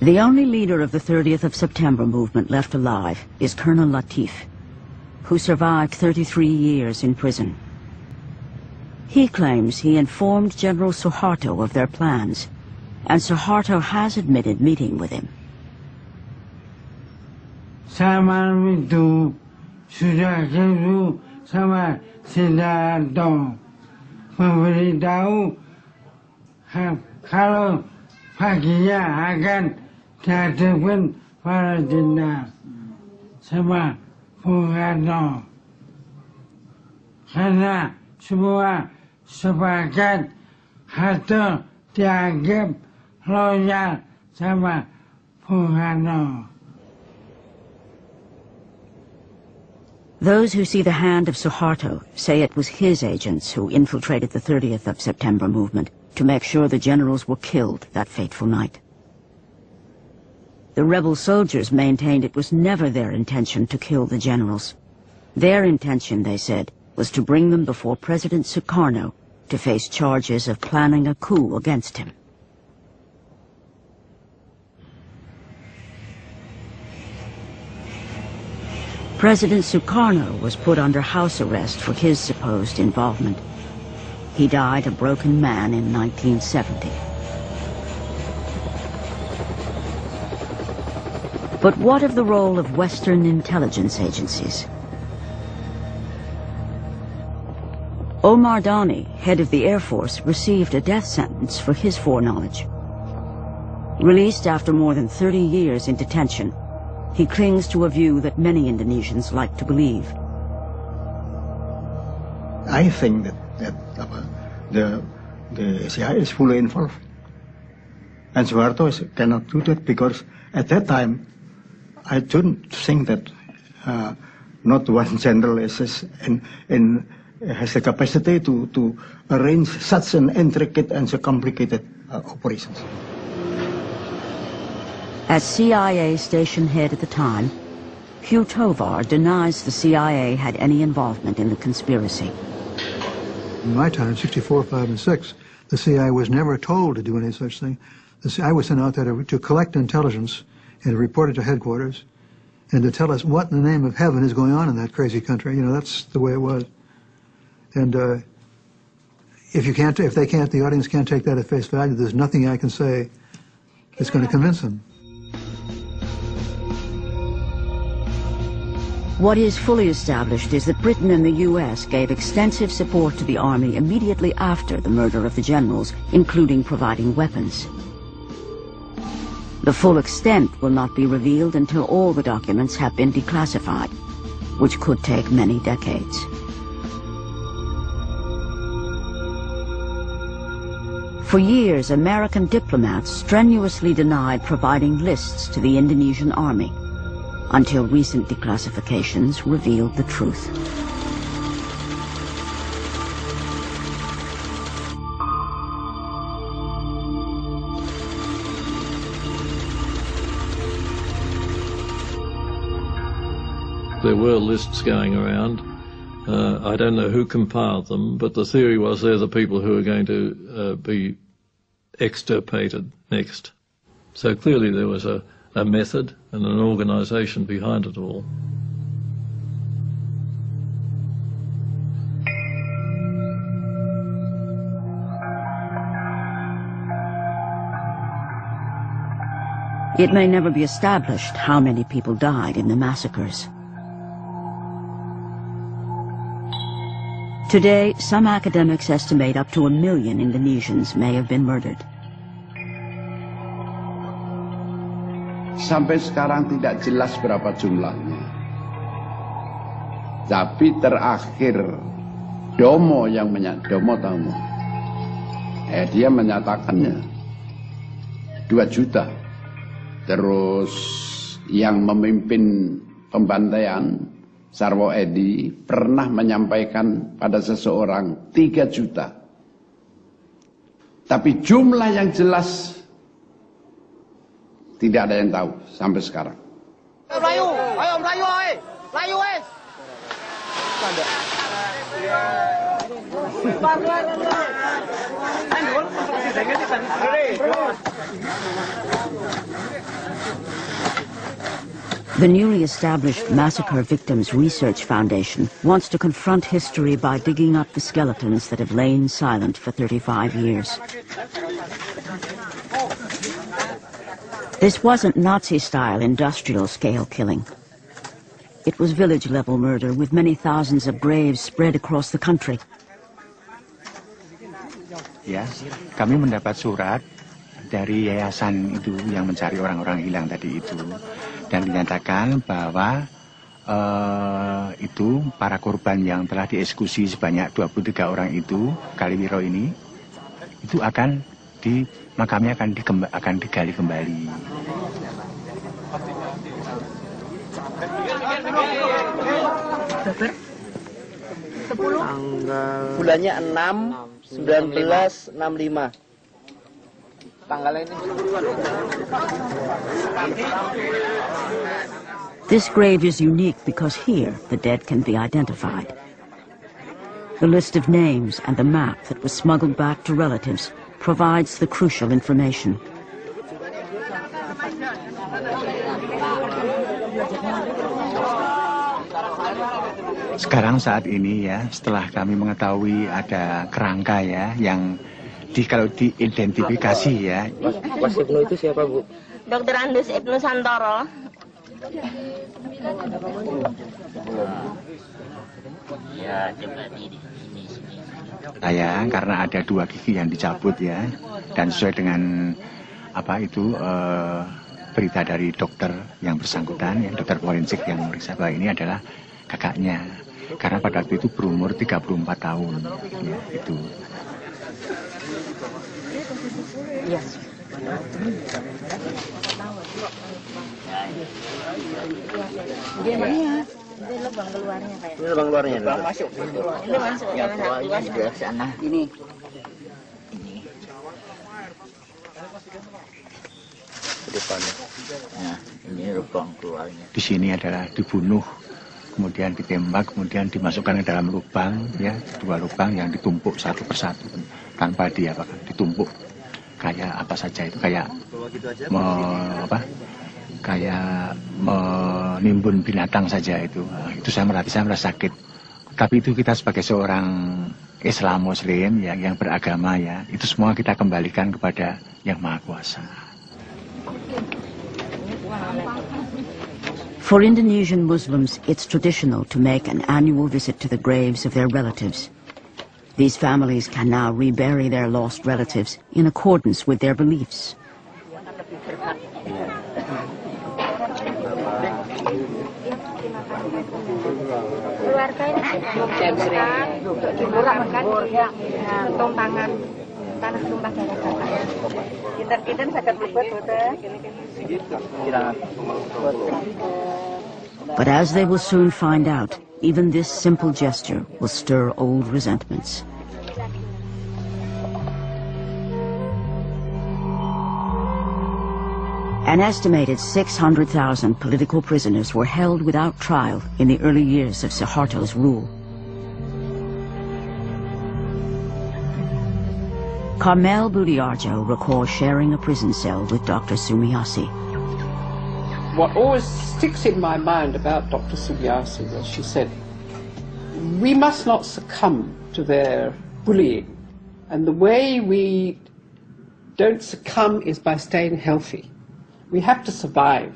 The only leader of the 30th of September movement left alive is Colonel Latif, who survived 33 years in prison. He claims he informed General Soeharto of their plans, and Soeharto has admitted meeting with him. Sama itu sudah seru sama Soeharto memberitahu kalau paginya akan dihadapkan para jenderal sama Bukan, karena semua sepakat Harto dianggap loyal sama Bukan. Those who see the hand of Soeharto say it was his agents who infiltrated the 30th of September movement to make sure the generals were killed that fateful night. The rebel soldiers maintained it was never their intention to kill the generals. Their intention, they said, was to bring them before President Sukarno to face charges of planning a coup against him. President Sukarno was put under house arrest for his supposed involvement. He died a broken man in 1970. But what of the role of Western intelligence agencies? Omar Dani, head of the Air Force, received a death sentence for his foreknowledge. Released after more than 30 years in detention, he clings to a view that many Indonesians like to believe. I think that the CIA is fully involved. And Soeharto cannot do that because at that time, I don't think that not one general has the capacity to arrange such an intricate and so complicated operations. As CIA station head at the time, Hugh Tovar denies the CIA had any involvement in the conspiracy. In my time, 64, 5, and 6, the CIA was never told to do any such thing. The CIA was sent out there to collect intelligence and report it to headquarters and to tell us what in the name of heaven is going on in that crazy country. You know, that's the way it was. And if the audience can't take that at face value, there's nothing I can say that's going to convince them. What is fully established is that Britain and the US gave extensive support to the army immediately after the murder of the generals, including providing weapons. The full extent will not be revealed until all the documents have been declassified, which could take many decades. For years, American diplomats strenuously denied providing lists to the Indonesian army, until recent declassifications revealed the truth. There were lists going around. I don't know who compiled them, but the theory was they're the people who are going to be extirpated next. So clearly there was a method and an organisation behind it all. It may never be established how many people died in the massacres. Today, some academics estimate up to 1 million Indonesians may have been murdered. Sampai sekarang tidak jelas berapa jumlahnya. Tapi terakhir Domo yang Domo tahu, dia menyatakannya 2 juta. Terus yang memimpin pembantaian Sarwo Edi pernah menyampaikan pada seseorang 3 juta. Tapi jumlah yang jelas tidak ada yang tahu sampai sekarang. Melayu, ayo Melayu, Melayu, Melayu, The newly established Massacre Victims Research Foundation wants to confront history by digging up the skeletons that have lain silent for 35 years. This wasn't Nazi-style industrial-scale killing. It was village-level murder with many thousands of graves spread across the country. Ya, kami mendapat surat dari yayasan itu yang mencari orang-orang hilang tadi itu, dan dinyatakan bahwa itu para korban yang telah dieksekusi sebanyak 23 orang itu, Kaliwiro ini, itu makamnya akan digali kembali. Bulannya 6, 19, 65. Tanggalnya ini. This grave is unique because here the dead can be identified. The list of names and the map that was smuggled back to relatives provides the crucial information. Sekarang saat ini ya, setelah kami mengetahui ada kerangka ya yang kalau diidentifikasi ya. Mas Ibnu itu siapa, Bu? Dr. Andus Ibnu Santoro. Ya, coba di sini. Saya karena ada 2 gigi yang dicabut ya, dan sesuai dengan berita dari dokter yang bersangkutan, ya, dokter forensik yang meriksa bahwa ini adalah kakaknya, karena pada waktu itu berumur 34 tahun, ya, itu. Iya. Ini lubang keluarnya kayak. Ini lubang keluarnya. Lubang masuk. Ini masuk ke sana. Ini. Depannya. Nah, ini lubang keluarnya. Di sini adalah dibunuh, kemudian ditembak, kemudian dimasukkan ke dalam lubang, ya, 2 lubang yang ditumpuk satu persatu tanpa ditumpuk kayak apa saja itu, kayak kayak menimbun binatang saja itu. Itu saya merasa sakit. Tapi itu kita sebagai seorang Islam Muslim ya, yang beragama ya, itu semua kita kembalikan kepada Yang Maha Kuasa. For Indonesian Muslims, it's traditional to make an annual visit to the graves of their relatives. These families can now rebury their lost relatives in accordance with their beliefs. Keluarga ini untuk dimurahkan tumpangan tanah tumpah darah bapaknya. Kita sakit buat But as they will soon find out, even this simple gesture will stir old resentments. An estimated 600,000 political prisoners were held without trial in the early years of Soeharto's rule. Carmel Budiarjo recalls sharing a prison cell with Dr. Sumiasi. What always sticks in my mind about Dr. Sumiasi was she said, we must not succumb to their bullying. And the way we don't succumb is by staying healthy. We have to survive.